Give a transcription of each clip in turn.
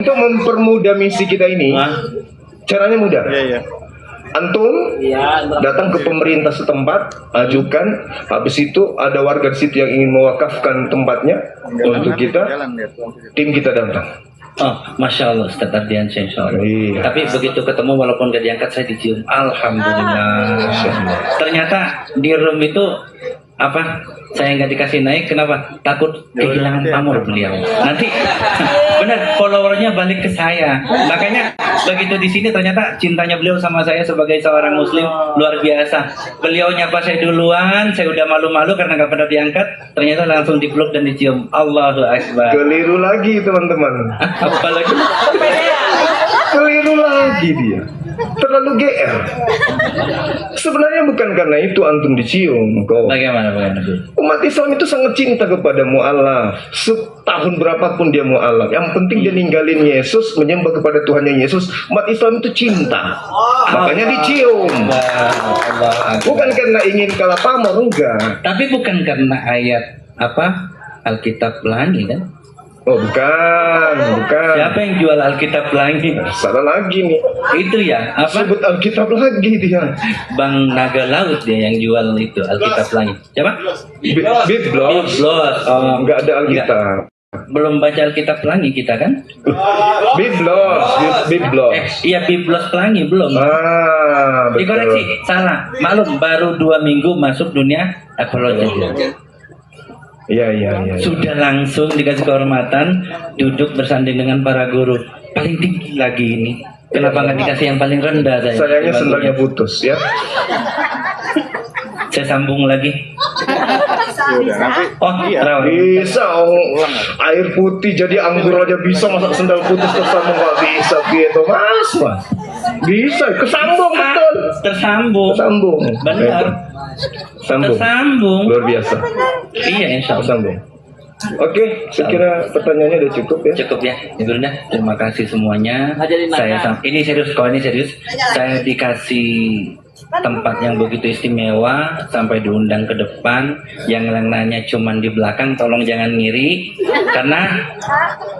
Untuk mempermudah misi kita ini, caranya mudah. Antum datang ke pemerintah setempat, ajukan. Habis itu ada warga di situ yang ingin mewakafkan tempatnya untuk kita. Tim kita datang. Oh, Masya Allah, Ustaz Ardiansyah, insya Allah. Iya. Tapi begitu ketemu walaupun gak diangkat, saya dicium. Alhamdulillah. Ternyata di room itu apa? Saya nggak dikasih naik, kenapa? Takut kehilangan pamor beliau. Nanti benar followernya balik ke saya. Makanya begitu di sini ternyata cintanya beliau sama saya sebagai seorang muslim luar biasa. Beliau nyapa saya duluan, saya udah malu-malu karena nggak pernah diangkat. Ternyata langsung dipeluk dan dicium. Allahu Akbar. Keliru lagi teman-teman. Apalagi Keliru lagi dia. Terlalu GR. Sebenarnya bukan karena itu antum dicium kok. bagaimana? Umat Islam itu sangat cinta kepada mu'alaf. Setahun berapapun dia mu'alaf, yang penting dia ninggalin Yesus, menyembah kepada Tuhannya Yesus. Umat Islam itu cinta, makanya dicium. Bukan karena ingin kalah pamor, enggak. Tapi bukan karena ayat apa Alkitab pelangi kan? Oh bukan. Siapa yang jual Alkitab pelangi? Salah lagi nih. Itu ya apa? Sebut Alkitab lagi dia. Bang Naga Laut dia yang jual itu Alkitab pelangi. Siapa? Biblos. Oh, Enggak ada Alkitab. belum baca Alkitab pelangi kita kan? Biblos. Iya Biblos pelangi belum. Betul. Dikoreksi, salah. Maklum baru 2 minggu masuk dunia apologi. Iya. Sudah langsung dikasih kehormatan duduk bersanding dengan para guru. Paling tinggi lagi ini. Kenapa nggak dikasih yang paling rendah saya? Sayangnya sendalnya putus ya. Saya sambung lagi. Oh, Raul. Bisa air putih jadi anggur aja bisa, masa sendal putus tersambung nggak bisa gitu mas. Bisa kesambung betul. Tersambung. Benar. Tersambung. Luar biasa. Iya, insya Allah. Sambung. Oke, saya kira pertanyaannya udah cukup ya. Cukup ya, Ibu Runda. Terima kasih semuanya. Ini serius, kalau ini serius. Saya dikasih tempat yang begitu istimewa sampai diundang ke depan. Yang nanya cuman di belakang, tolong jangan ngiri karena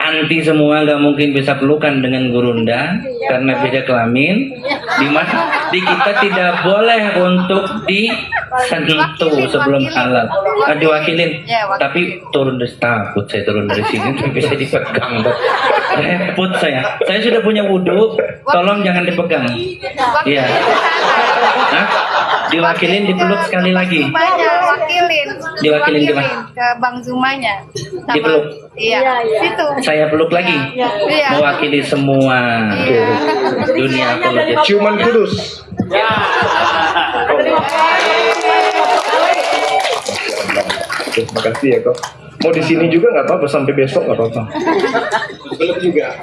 anti semua nggak mungkin bisa pelukan dengan Gurunda karena beda kelamin. Di kita tidak boleh untuk disentuh sebelum halal. Diwakilin, tapi turun dari takut saya turun dari sini tapi bisa dipegang. Repot saya. Saya sudah punya wudhu, tolong jangan dipegang. Iya. Hah? Diwakilin, dipeluk sekali lagi. Diwakilin ke mana? Ke Bang Zumanya. Dipeluk. Iya, situ. Saya peluk lagi. Iya. Mewakili semua dunia apologetik. Ciuman kudus. Terima kasih ya kok. Mau di sini juga nggak apa-apa, sampai besok nggak apa-apa. Peluk juga.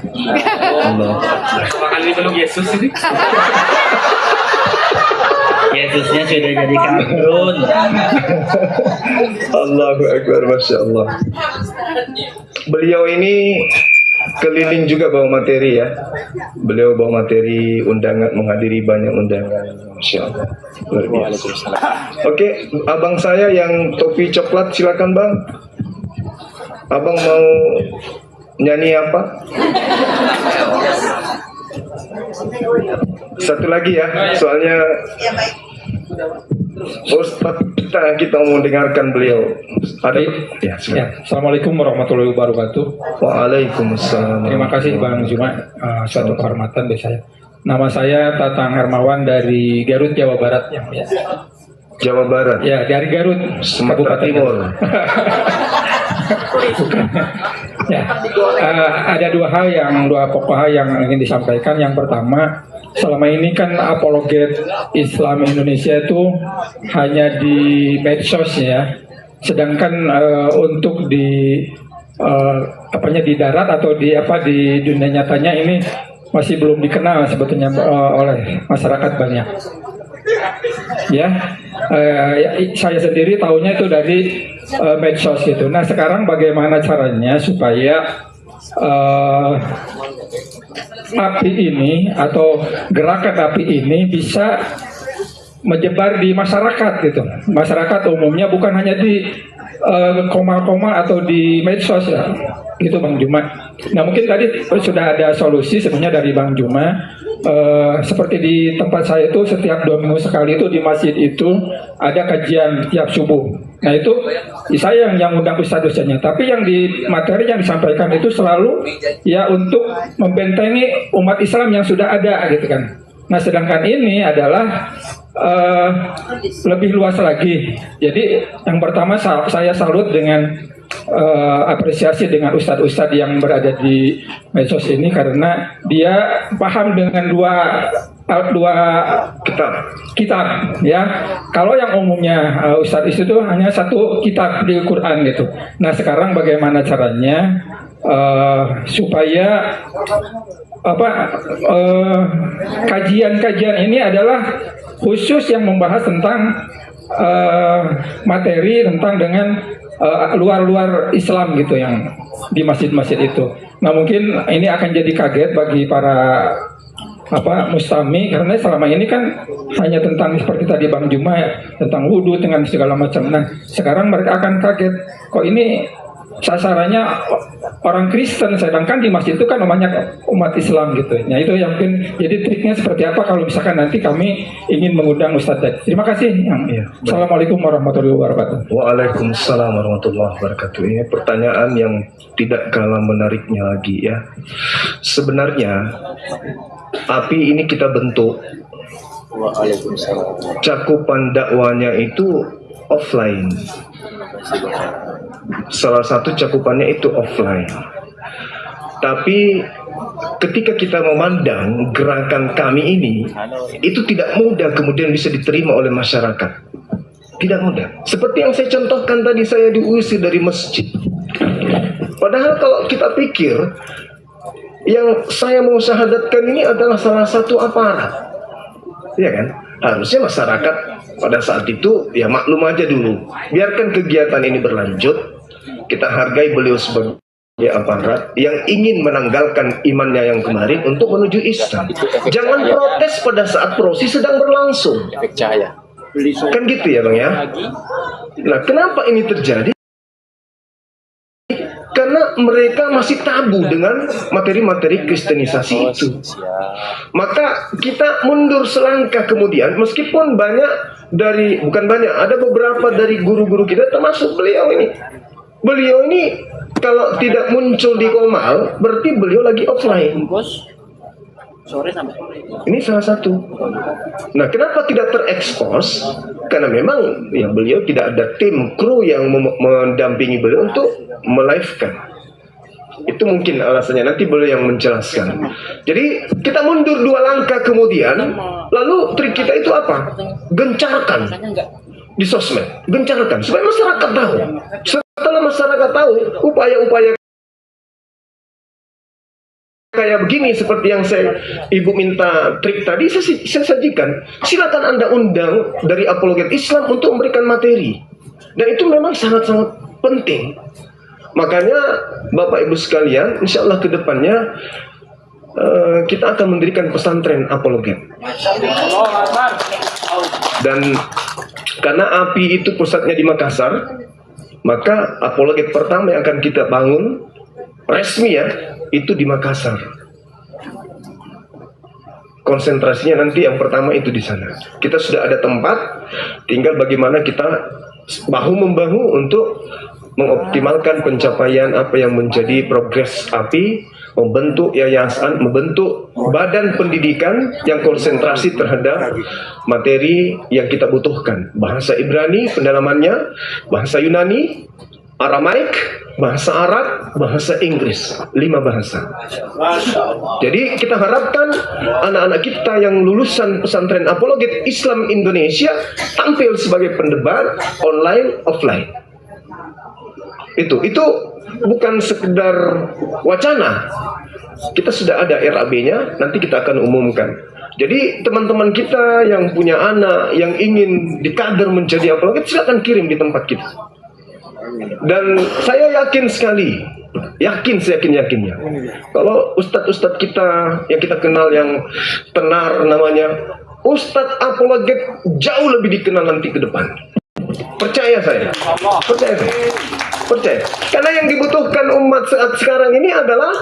Allah. Makan dipeluk Yesus ini. Yesusnya sudah jadi kardun. Allahu Akbar, Masya Allah. Beliau ini keliling juga bawa materi ya. Beliau bawa materi undangan, menghadiri banyak undangan. Masya Allah. Luar biasa. Oke, abang saya yang topi coklat silakan bang. Abang mau nyanyi apa? Satu lagi ya, soalnya Ustaz kita mau dengarkan beliau. Ada ya, Assalamualaikum warahmatullahi wabarakatuh. Waalaikumsalam. Terima kasih Bang Juma, suatu kehormatan bagi saya. Nama saya Tatang Hermawan dari Garut, Jawa Barat yang mulia. Jawa Barat. Ya, dari Garut, Sumatera Timur. Ya, ada dua pokok hal yang ingin disampaikan. Yang pertama, selama ini kan apologet Islam Indonesia itu hanya di medsos ya, sedangkan untuk di di darat atau di dunia nyatanya ini masih belum dikenal sebetulnya oleh masyarakat banyak. Ya, saya sendiri tahunya itu dari medsos gitu. Nah sekarang bagaimana caranya supaya api ini atau gerakan api ini bisa menyebar di masyarakat gitu. Masyarakat umumnya bukan hanya di koma-koma atau di medsos ya, gitu Bang Juma. Nah mungkin tadi sudah ada solusi sebenarnya dari Bang Juma. Seperti di tempat saya itu setiap 2 minggu sekali itu di masjid itu ada kajian tiap subuh. Nah itu saya yang undang ustadz-ustadznya, tapi yang di materi yang disampaikan itu selalu ya untuk membentengi umat Islam yang sudah ada gitu kan. Nah sedangkan ini adalah lebih luas lagi. Jadi yang pertama saya salut dengan apresiasi dengan ustadz-ustadz yang berada di medsos ini karena dia paham dengan dua kitab ya. Kalau yang umumnya ustadz itu hanya satu kitab di Quran gitu. Nah sekarang bagaimana caranya supaya kajian-kajian ini adalah khusus yang membahas tentang materi tentang dengan luar-luar Islam gitu yang di masjid-masjid itu. Nah mungkin ini akan jadi kaget bagi para mustami karena selama ini kan hanya tentang seperti tadi Bang Juma ya, tentang wudhu dengan segala macam. Nah sekarang mereka akan kaget kok ini sasarannya orang Kristen sedangkan di masjid itu kan banyak umat Islam gitu. Nah itu yang mungkin jadi triknya seperti apa kalau misalkan nanti kami ingin mengundang Ustadz. Terima kasih. Assalamualaikum warahmatullahi wabarakatuh. Waalaikumsalam warahmatullahi wabarakatuh. Ini pertanyaan yang tidak kalah menariknya lagi ya. Sebenarnya API ini kita bentuk cakupan dakwanya itu offline. Salah satu cakupannya itu offline. Tapi ketika kita memandang gerakan kami ini, itu tidak mudah kemudian bisa diterima oleh masyarakat. Tidak mudah. Seperti yang saya contohkan tadi, saya diusir dari masjid. Padahal kalau kita pikir, yang saya mau syahadatkan ini adalah salah satu aparat. Iya kan? Harusnya masyarakat pada saat itu ya maklum aja dulu. Biarkan kegiatan ini berlanjut. Kita hargai beliau sebagai aparat yang ingin menanggalkan imannya yang kemarin untuk menuju Islam. Jangan protes pada saat proses sedang berlangsung. Kan gitu ya Bang ya. Nah kenapa ini terjadi? Karena mereka masih tabu dengan materi-materi kristenisasi itu. Maka kita mundur selangkah kemudian, meskipun ada beberapa dari guru-guru kita termasuk beliau ini. Beliau ini kalau tidak muncul di Komal, berarti beliau lagi offline. Ini salah satu. Nah, kenapa tidak terekspos? Karena memang ya beliau tidak ada tim kru yang mendampingi beliau untuk melivekan. Itu mungkin alasannya, nanti beliau yang menjelaskan. Jadi kita mundur 2 langkah kemudian, lalu trik kita itu apa? Gencarkan di sosmed, gencarkan supaya masyarakat tahu. Setelah masyarakat tahu upaya-upaya kayak begini seperti yang Ibu minta trik tadi, saya sajikan. Silakan Anda undang dari apologet Islam untuk memberikan materi. Dan itu memang sangat-sangat penting. Makanya Bapak Ibu sekalian, insya Allah ke depannya kita akan mendirikan pesantren apologet. Dan karena API itu pusatnya di Makassar, maka apologet pertama yang akan kita bangun resmi ya, itu di Makassar. Konsentrasinya nanti yang pertama itu di sana. Kita sudah ada tempat, tinggal bagaimana kita bahu-membahu untuk mengoptimalkan pencapaian apa yang menjadi progres API, membentuk yayasan, membentuk badan pendidikan yang konsentrasi terhadap materi yang kita butuhkan. Bahasa Ibrani pendalamannya, bahasa Yunani, Aramaik, bahasa Arab, bahasa Inggris, 5 bahasa. Jadi kita harapkan anak-anak kita yang lulusan pesantren apologet Islam Indonesia tampil sebagai pendebat online offline. Itu bukan sekedar wacana. Kita sudah ada RAB-nya, nanti kita akan umumkan. Jadi teman-teman kita yang punya anak yang ingin dikader menjadi apologet, silakan kirim di tempat kita. Dan saya yakin sekali, seyakin-yakinnya, kalau ustadz-ustadz kita yang kita kenal yang tenar namanya, ustadz apologet jauh lebih dikenal nanti ke depan. Percaya saya. Percaya saya. Percaya. Karena yang dibutuhkan umat saat sekarang ini adalah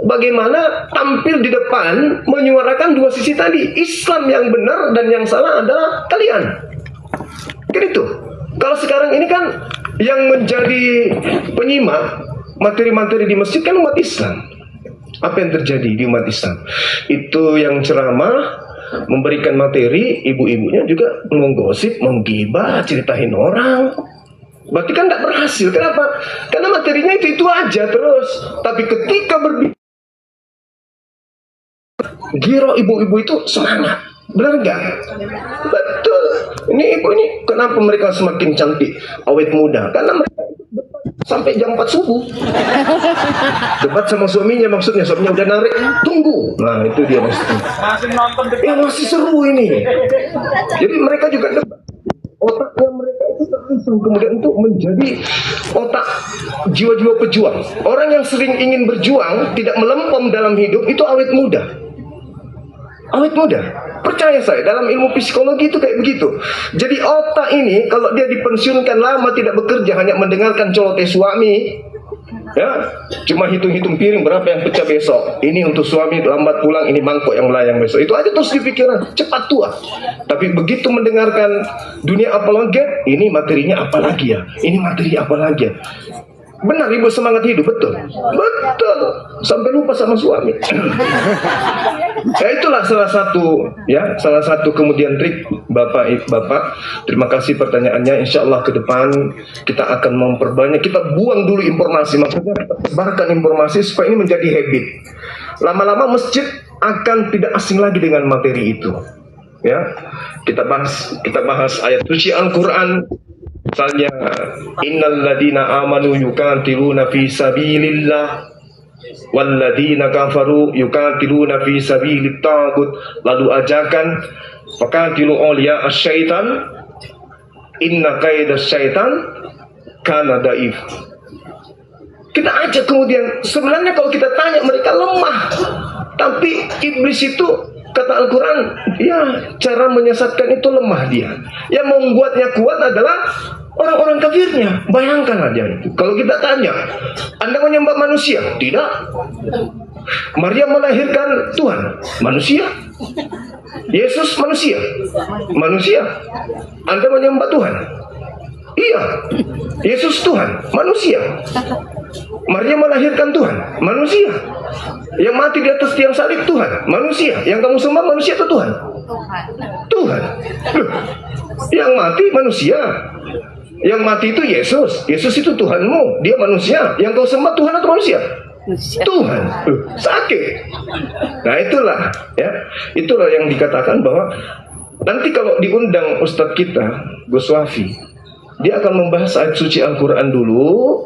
bagaimana tampil di depan menyuarakan dua sisi tadi. Islam yang benar dan yang salah adalah kalian. Kan itu. Kalau sekarang ini kan yang menjadi penyimak materi-materi di masjid kan umat Islam. Apa yang terjadi di umat Islam? Itu yang ceramah, memberikan materi, ibu-ibunya juga menggosip, menggibah, ceritain orang. Berarti kan tidak berhasil. Kenapa? Karena materinya itu aja terus. Tapi ketika berbicara, giro ibu-ibu itu semangat. Benar nggak? Betul. Ini ibu ini kenapa mereka semakin cantik, awet muda? Karena mereka sampai jam 4 subuh debat sama suaminya, maksudnya suaminya udah narik, tunggu. Nah itu dia maksudnya. Masih seru ini. Jadi mereka juga debat. Otaknya mereka itu terisi kemudian untuk menjadi otak jiwa-jiwa pejuang. Orang yang sering ingin berjuang, tidak melempem dalam hidup, itu awet muda. Awet muda. Percaya saya, dalam ilmu psikologi itu kayak begitu. Jadi otak ini kalau dia dipensiunkan lama tidak bekerja, hanya mendengarkan celoteh suami, ya, cuma hitung-hitung piring berapa yang pecah besok. Ini untuk suami lambat pulang, ini mangkok yang melayang besok. Itu aja terus dipikiran, cepat tua. Tapi begitu mendengarkan dunia apologet, ini materinya apa lagi ya? Ini materi apa lagi ya? Benar ibu semangat hidup, betul. Betul. Sampai lupa sama suami. Ya itulah salah satu kemudian trik Bapak. Terima kasih pertanyaannya. Insya Allah ke depan kita akan memperbanyak. Kita buang dulu informasi, maksudnya kita sebarkan informasi supaya ini menjadi habit. Lama-lama masjid akan tidak asing lagi dengan materi itu. Ya, kita bahas ayat suci Al-Quran. Misalnya, innal ladina amanu yuqatiluna fi sabilillah wal ladina kafaru yuqatiluna fi sabilit tagut. Lalu ajakan faqatilu awliya asyaitan inna kaidas syaitan kana daif. Kita ajak kemudian, sebenarnya kalau kita tanya mereka lemah, tapi iblis itu kata Al-Quran, ya cara menyesatkan itu lemah dia. Yang membuatnya kuat adalah orang-orang kafirnya. Bayangkan aja itu. Kalau kita tanya, Anda menyembah manusia? Tidak. Maria melahirkan Tuhan? Manusia. Yesus manusia? Manusia. Anda menyembah Tuhan? Iya. Yesus Tuhan? Manusia. Maria melahirkan Tuhan? Manusia. Yang mati di atas tiang salib Tuhan? Manusia. Yang kamu sembah manusia atau Tuhan? Tuhan. Loh, yang mati manusia. Yang mati itu Yesus. Yesus itu Tuhanmu. Dia manusia. Yang kau sembah Tuhan atau manusia? Tuhan. Loh, sakit. Nah itulah, ya. Itulah yang dikatakan bahwa nanti kalau diundang Ustadz kita, Gus Wafi, dia akan membahas ayat suci Al-Quran dulu,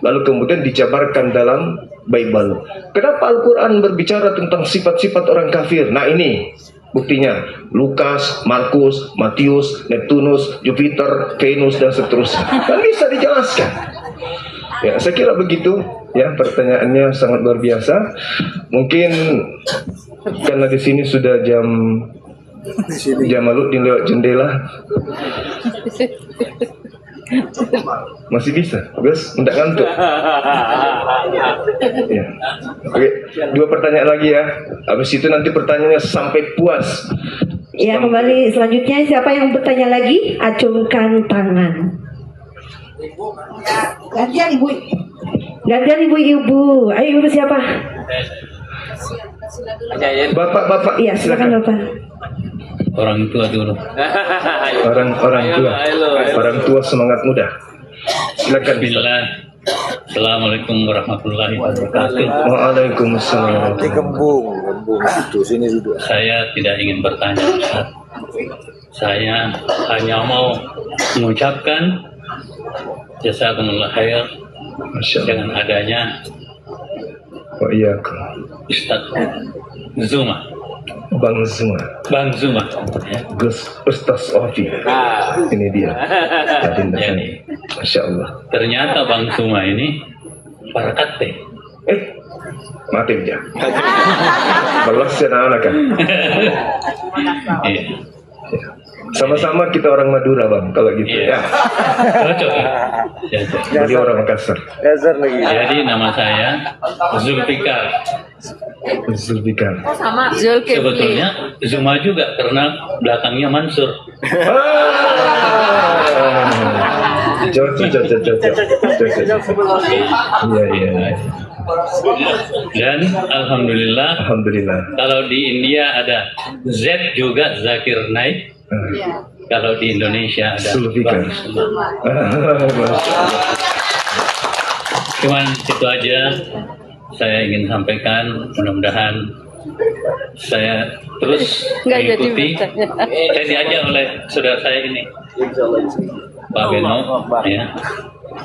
lalu kemudian dijabarkan dalam Bible. Kenapa Al-Quran berbicara tentang sifat-sifat orang kafir? Nah ini buktinya, Lukas, Markus, Matius, Neptunus, Jupiter, Venus, dan seterusnya. Kan bisa dijelaskan. Ya, saya kira begitu. Ya, pertanyaannya sangat luar biasa. Mungkin karena di sini sudah jam malu di lewat jendela. Masih bisa, Gus, enggak ngantuk. Ya. Oke, 2 pertanyaan lagi ya. Habis itu nanti pertanyaannya sampai puas. Ya, kembali selanjutnya siapa yang bertanya lagi? Acungkan tangan. Gantian ibu-ibu. Ayo ibu siapa? Bapak. Iya, silakan Bapak. Orang tua dulu. Orang tua semangat muda. Silakan. Bismillah. Assalamualaikum warahmatullahi wabarakatuh. Waalaikumsalam. Gembung itu sini duduk. Saya tidak ingin bertanya, Ustaz. Saya hanya mau mengucapkan jazakumullah khair dengan adanya Oh iya, Ustaz Zuma. Bang Zuma, Ya. Gus Ustaz Wafi. Ini dia. Jadi, Masya Allah. ternyata Bang Zuma ini parakat teh. Mati dia. Balas ya anak kan. Iya. Sama-sama kita orang Madura bang, kalau gitu Iya. ya. Cocok ya. Cocok. Beliau orang Makassar. Dasar lagi. Jadi nama saya Zulfikar. Zulfikar. Zulkifli. Sebetulnya Zuma juga karena belakangnya Mansur. Cocok. Iya iya. Dan alhamdulillah Alhamdulillah. kalau di India ada Z juga Zakir Naik. Kalau di Indonesia ada Zulfikar. Bang Zuma. Cuman itu aja saya ingin sampaikan, mudah-mudahan saya terus Nggak jadi mengikuti. bertanya. Saya diajak oleh saudara saya ini, Pak Beno, ya.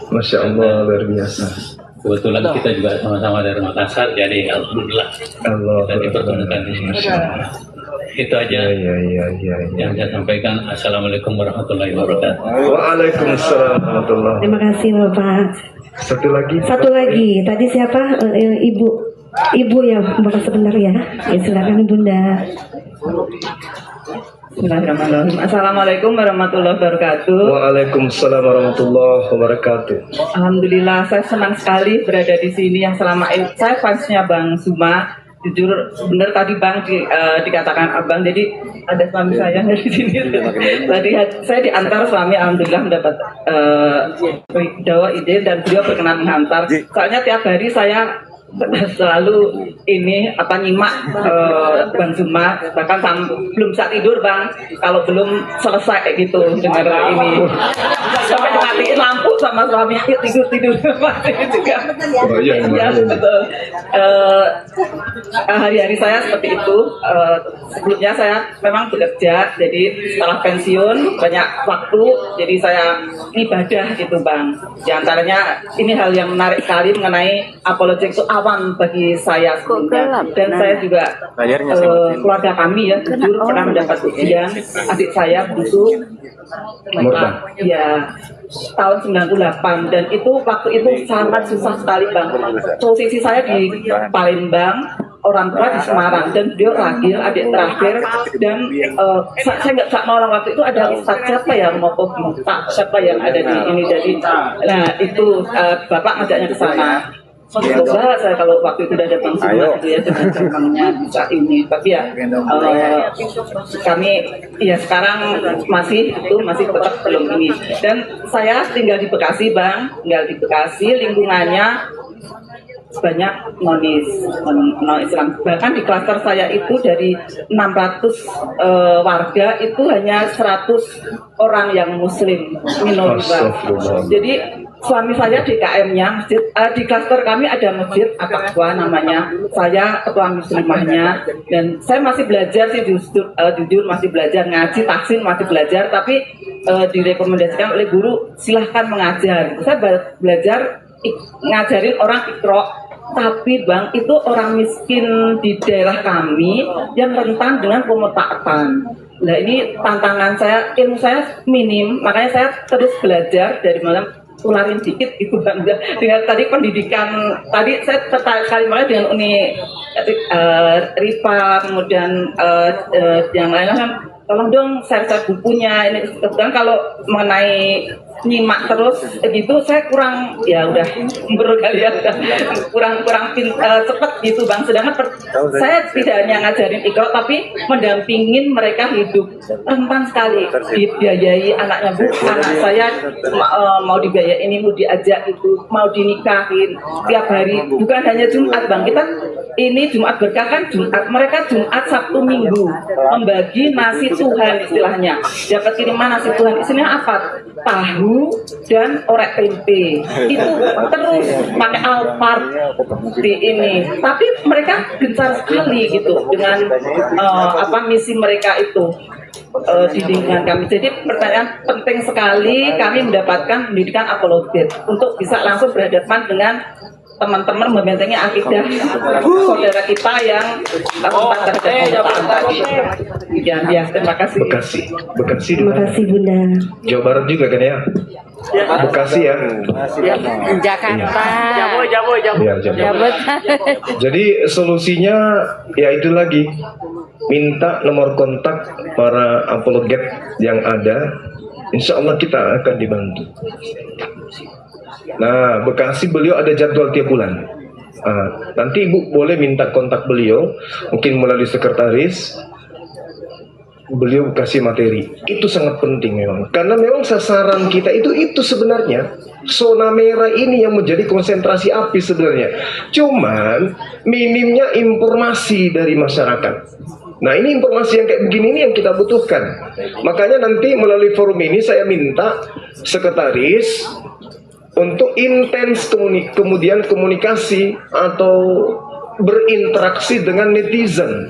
Masya Allah luar biasa. Kebetulan kita juga sama-sama dari Makassar, jadi alhamdulillah Allah. kita dipertemukan di sini. Itu aja Iya. yang saya sampaikan. Assalamualaikum warahmatullahi wabarakatuh. Waalaikumsalam warahmatullahi. Terima kasih Bapak. Satu lagi. Satu lagi, tadi siapa? Ibu. Ibu ya, Bapak sebentar ya. Ya silakan Bunda. Bismillahirrahmanirrahim. Assalamualaikum warahmatullahi wabarakatuh. Waalaikumsalam warahmatullahi wabarakatuh. Alhamdulillah, saya senang sekali berada di sini. Yang selama ini saya fansnya Bang Zuma. Jujur, benar tadi Bang dikatakan Abang. Jadi ada suami saya dari sini. Tadi saya diantar suami, alhamdulillah mendapat dakwah ide dan beliau berkenan menghantar. Soalnya tiap hari saya selalu nyimak Bang Zuma, bahkan belum bisa tidur Bang kalau belum selesai kayak gitu dengar ini, sampai dimatiin lampu sama suami, tidur masih juga. Ya betul. Hari-hari saya seperti itu. Sebelumnya saya memang bekerja, jadi setelah pensiun banyak waktu, jadi saya ibadah gitu Bang. Di antaranya ini hal yang menarik sekali mengenai apologetik itu awam bagi saya sebelumnya. Dan saya juga keluarga kami ya jujur pernah mendapat ujian adik saya busuk ya tahun 98, dan itu waktu itu sangat susah sekali Bang. Posisi saya di Palembang, orang tua di Semarang, dan beliau ragil adik terakhir, dan saya nggak bisa nolong. Waktu itu ada Ustadz siapa yang mau siapa yang ada di ini, jadi nah itu bapak ngajaknya ke sana. Coba saya kalau waktu itu udah datang semua gitu ya dengan gampangnya bisa ini, tapi ya kami ya sekarang masih tetap belum ini. Dan saya tinggal di Bekasi Bang, lingkungannya banyak non Islam. Bahkan di klaster saya itu dari 600 warga itu hanya 100 orang yang Muslim minoritas. Jadi suami saya DKM-nya masjid, di klaster kami ada masjid At-Taqwa namanya. Saya ketua muslimahnya, dan saya masih belajar sih jujur masih belajar ngaji tahsin, masih belajar, tapi direkomendasikan oleh guru silahkan mengajar. Saya belajar ngajarin orang Iqra, tapi Bang itu orang miskin di daerah kami yang rentan dengan pemutaatan. Nah ini tantangan saya, ilmu saya minim, makanya saya terus belajar dari malam tularin dikit gitu Bang. Dengan tadi pendidikan, tadi saya tertarik sekali malah dengan Uni Rifa, kemudian yang lain-lain kan, tolong dong share bukunya. Ini kebetulan kalau mengenai nyimak terus gitu saya kurang, ya udah berkali kurang cepet gitu Bang. Sedangkan saya tidak hanya ngajarin Iqra tapi mendampingin mereka hidup rentan sekali, dibiayai anaknya anak saya mau dibiayai ini, mau diajak itu, mau dinikahin tiap hari, bukan hanya Jumat Bang. Kita ini Jumat berkah kan Jumat, mereka Jumat Sabtu Minggu membagi nasi Tuhan istilahnya. Dapat kiriman nasi Tuhan, isinya apa? Tahu dan orek tempe. Itu terus pakai Alphard di ini. Tapi mereka gencar sekali gitu dengan misi mereka itu di lingkungan kami. Jadi pertanyaan penting sekali kami mendapatkan pendidikan apologet untuk bisa langsung berhadapan dengan teman-teman membentengi akidah saudara kita yang rentan terhadap ya, terima kasih. Bekasi di Terima mana? kasih Bunda. Jawa Barat juga kan ya? Bekasi ya. Jakarta. Ya, Jawa. Jabut. Jadi solusinya ya itu lagi, minta nomor kontak para apologet yang ada, insya Allah kita akan dibantu. Nah, Bekasi beliau ada jadwal tiap bulan. Nanti Ibu boleh minta kontak beliau, mungkin melalui sekretaris. Beliau kasih materi. Itu sangat penting memang, karena memang sasaran kita itu sebenarnya zona merah ini yang menjadi konsentrasi api sebenarnya. Cuman minimnya informasi dari masyarakat. Nah, ini informasi yang kayak begini ini yang kita butuhkan. Makanya nanti melalui forum ini saya minta sekretaris untuk intens kemudian komunikasi atau berinteraksi dengan netizen.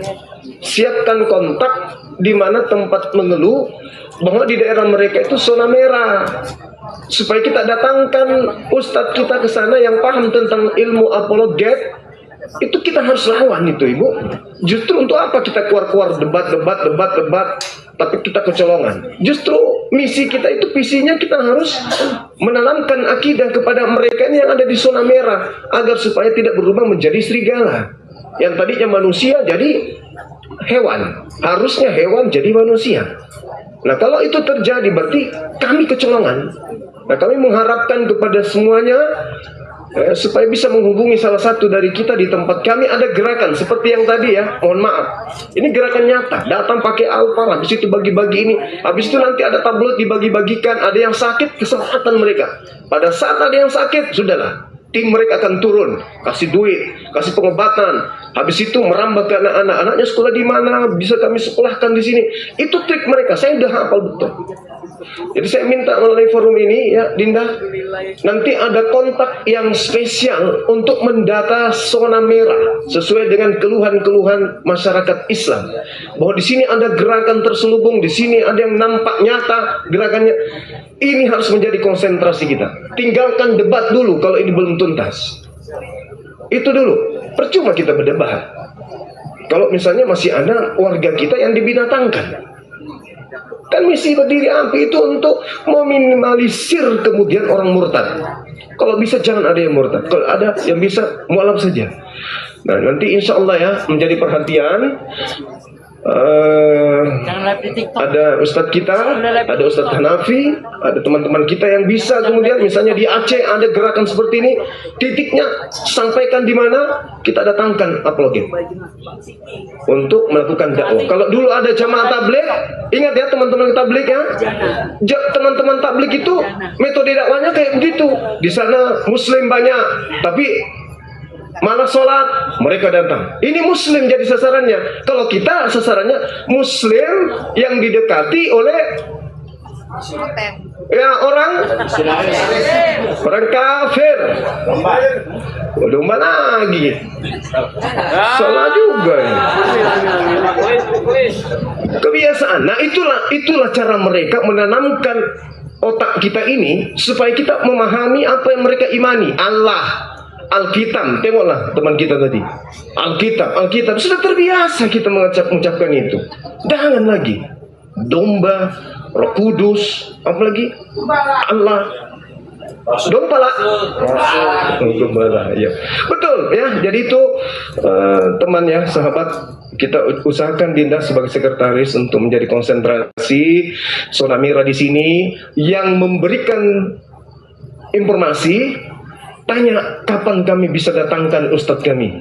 Siapkan kontak di mana tempat mengeluh bahwa di daerah mereka itu zona merah, supaya kita datangkan ustadz kita ke sana yang paham tentang ilmu apologet. Itu kita harus lawan itu, Ibu. Justru untuk apa kita keluar debat, tapi kita kecolongan. Justru misi kita itu, visinya kita harus menanamkan akidah kepada mereka yang ada di zona merah, agar supaya tidak berubah menjadi serigala. Yang tadinya manusia jadi hewan, harusnya hewan jadi manusia. Nah, kalau itu terjadi berarti kami kecolongan. Nah, kami mengharapkan kepada semuanya supaya bisa menghubungi salah satu dari kita di tempat kami. Ada gerakan seperti yang tadi ya, mohon maaf, ini gerakan nyata, datang pakai alpa, habis itu bagi-bagi ini, habis itu nanti ada tablet dibagi-bagikan. Ada yang sakit, kesempatan mereka. Pada saat ada yang sakit, sudahlah, tim mereka akan turun, kasih duit, kasih pengobatan. Habis itu merambah ke anak-anak. Anaknya sekolah di mana? Bisa kami sekolahkan di sini. Itu trik mereka. Saya udah hafal betul. Jadi saya minta melalui forum ini ya, Dinda, nanti ada kontak yang spesial untuk mendata zona merah sesuai dengan keluhan-keluhan masyarakat Islam. Bahwa di sini ada gerakan terselubung, di sini ada yang nampak nyata gerakannya. Ini harus menjadi konsentrasi kita. Tinggalkan debat dulu kalau ini belum tuntas. Itu dulu. Percuma kita berdebat kalau misalnya masih ada warga kita yang dibinatangkan. Kan misi berdiri api itu untuk meminimalisir kemudian orang murtad. Kalau bisa jangan ada yang murtad. Kalau ada yang bisa mualaf saja. Nah, nanti insya Allah ya menjadi perhatian. Ada ustadz kita, ada ustadz Hanafi, ada teman-teman kita yang bisa kemudian misalnya di Aceh ada gerakan seperti ini, titiknya sampaikan di mana, kita datangkan apologet untuk melakukan dakwah. Kalau dulu ada jamaah tabligh, ingat ya teman-teman tabligh ya, teman-teman tabligh itu metode dakwahnya kayak begitu. Di sana muslim banyak, tapi malah sholat, mereka datang. Ini muslim jadi sasarannya. Kalau kita sasarannya muslim yang didekati oleh ya orang kafir. Domba lagi. Sholat juga ya. Kebiasaan. Nah, itulah cara mereka menanamkan otak kita ini supaya kita memahami apa yang mereka imani. Allah, Alkitab, tengoklah teman kita tadi. Alkitab sudah terbiasa kita mengucapkan itu. Jangan lagi domba, Roh Kudus, apalagi Allah, domba ya. Betul ya. Jadi itu teman ya, sahabat, kita usahakan Dinda sebagai sekretaris untuk menjadi konsentrasi zona merah di sini yang memberikan informasi. Tanya kapan kami bisa datangkan ustadz kami,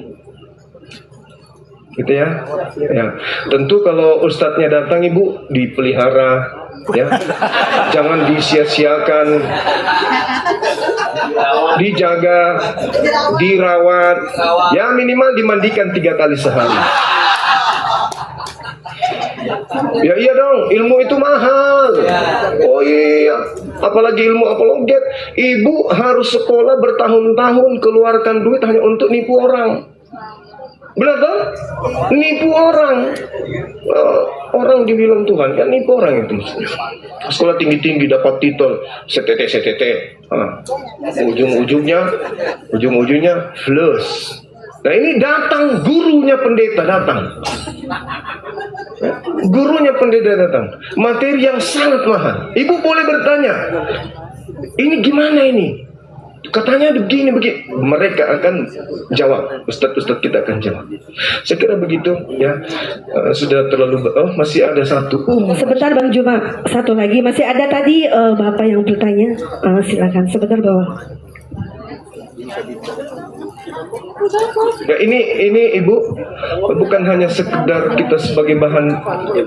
gitu ya. Ya, tentu kalau ustadznya datang, Ibu dipelihara, ya, jangan disia-siakan, dijaga, dirawat, ya minimal dimandikan 3 kali sehari. Ya iya dong, ilmu itu mahal. Oh iya, apalagi ilmu apologet. Ibu harus sekolah bertahun-tahun, keluarkan duit hanya untuk nipu orang. Benar toh? Nipu orang. Orang dibilang Tuhan kan nipu orang itu. Sekolah tinggi-tinggi dapat titel CTT. Ujung-ujungnya flus. Nah, ini datang gurunya pendeta datang. Gurunya pendeta datang. Materi yang sangat mahal. Ibu boleh bertanya, ini gimana ini? katanya begini. Mereka akan jawab, ustadz kita akan jawab. Saya kira begitu ya. Sudah terlalu masih ada satu. Sebentar Bang Juma, satu lagi masih ada tadi Bapak yang bertanya. Silakan sebentar bawah. Ya, ini Ibu bukan hanya sekedar kita sebagai bahan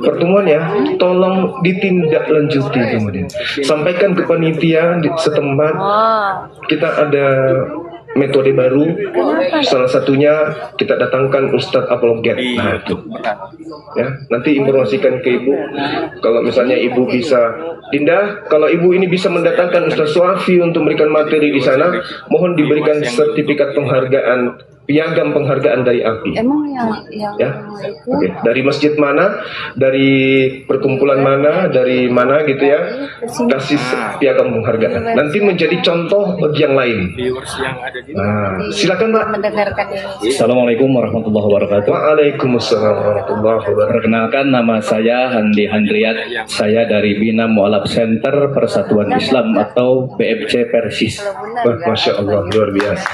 pertemuan ya, tolong ditindaklanjuti kemudian. Sampaikan ke panitia di setempat. Kita ada metode baru, salah satunya kita datangkan Ustadz Apologet. Nah itu, ya nanti informasikan ke Ibu. Kalau misalnya Ibu bisa, Dinda, kalau Ibu ini bisa mendatangkan Ustadz Suafi untuk memberikan materi di sana, mohon diberikan sertifikat penghargaan, piagam penghargaan dari API. Emang yang Ya, oke. Dari masjid mana, dari perkumpulan mana, dari mana gitu ya, kasih piagam penghargaan. Nanti menjadi contoh bagi yang lain. Nah, silakan Pak. mendengarkan ini. Assalamualaikum warahmatullahi wabarakatuh. Waalaikumsalam warahmatullahi wabarakatuh. Perkenalkan, nama saya Handi Handriat. Saya dari Bina Mu'alaf Center Persatuan Islam atau BMC Persis. Wah, Masya Allah, luar biasa.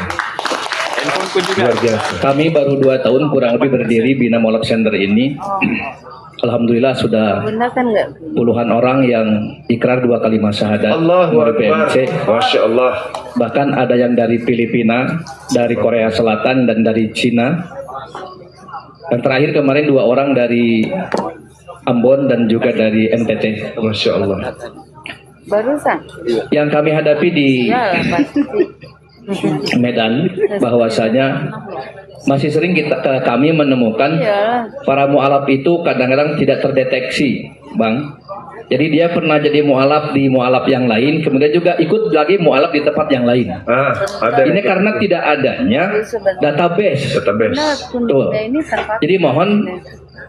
Luar biasa. Kami baru 2 tahun kurang lebih berdiri Bina Mu'alaf Center ini. Alhamdulillah sudah Benar kan nggak? puluhan orang yang ikrar 2 kalimat syahadat Allahu dari Akbar. BMC. Masya Allah. Bahkan ada yang dari Filipina, dari Korea Selatan, dan dari Cina. Dan terakhir kemarin 2 orang dari Ambon dan juga dari NTT. Masya Allah. Barusan. Yang kami hadapi di Ya lah pasti. Medan, bahwasanya masih sering kami menemukan Iya. para mu'alaf itu kadang-kadang tidak terdeteksi, Bang. Jadi dia pernah jadi mu'alaf di mu'alaf yang lain, kemudian juga ikut lagi mu'alaf di tempat yang lain. Ada. Ini karena tidak adanya database. Nah, Betul. ini terpaksa. Jadi mohon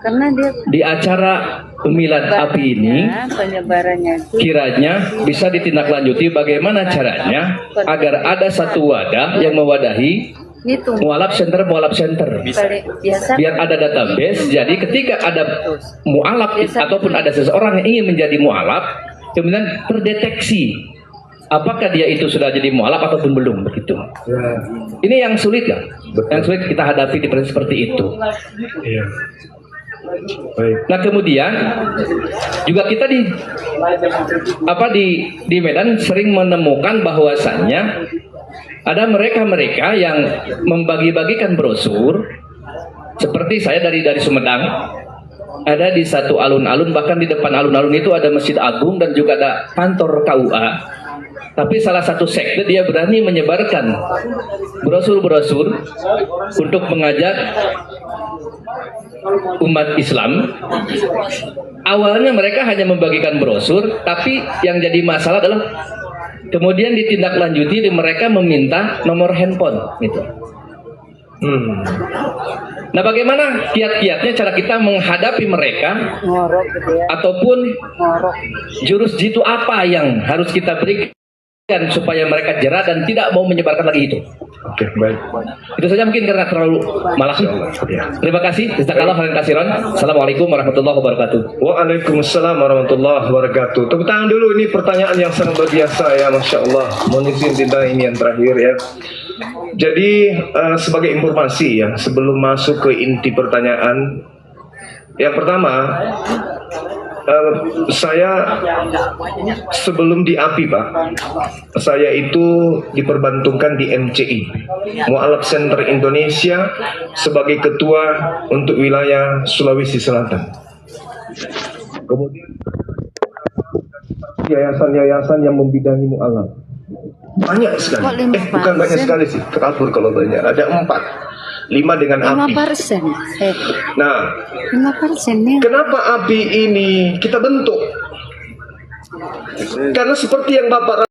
Karena dia di acara pemilihan api ini penyebarannya itu kiranya bisa ditindaklanjuti bagaimana caranya agar ada satu wadah yang mewadahi itu mu'alaf center biasa. biar ada database. Jadi ketika ada mu'alaf ataupun ada seseorang yang ingin menjadi mu'alaf, kemudian terdeteksi apakah dia itu sudah jadi mu'alaf ataupun belum, begitu. Ini yang sulit ya, yang sulit kita hadapi di proses seperti itu. Iya. Baik. Nah kemudian juga kita di Medan sering menemukan bahwasannya ada mereka yang membagi-bagikan brosur. Seperti saya dari Sumedang, ada di satu alun-alun, bahkan di depan alun-alun itu ada Masjid Agung dan juga ada kantor KUA. Tapi salah satu sekte dia berani menyebarkan brosur-brosur untuk mengajak umat Islam. Awalnya mereka hanya membagikan brosur, tapi yang jadi masalah adalah kemudian ditindaklanjuti, mereka meminta nomor handphone gitu. Nah, bagaimana kiat-kiatnya cara kita menghadapi mereka, Ngorok gitu ya. ataupun Ngorok. jurus jitu apa yang harus kita berikan supaya mereka jerah dan tidak mau menyebarkan lagi itu. Oke, baik. Itu saja mungkin karena terlalu malas. Terima kasih. Jazakallah khairan katsiran. Assalamualaikum warahmatullahi wabarakatuh. Waalaikumsalam warahmatullahi wabarakatuh. Tepuk tangan dulu, ini pertanyaan yang sangat luar biasa ya, Masya Allah. Mohon izin Dinda, ini yang terakhir ya. Jadi sebagai informasi ya, sebelum masuk ke inti pertanyaan, yang pertama, saya sebelum di API Pak, saya itu diperbantungkan di MCI, Mu'alaf Center Indonesia, sebagai ketua untuk wilayah Sulawesi Selatan. Kemudian yayasan-yayasan yang membidangi mu'alaf banyak sekali. Bukan banyak sekali sih, teratur kalau banyak. Ada 4, 5 dengan API. 5%. Nah, 5% nih. kenapa API ini kita bentuk? Karena seperti yang Bapak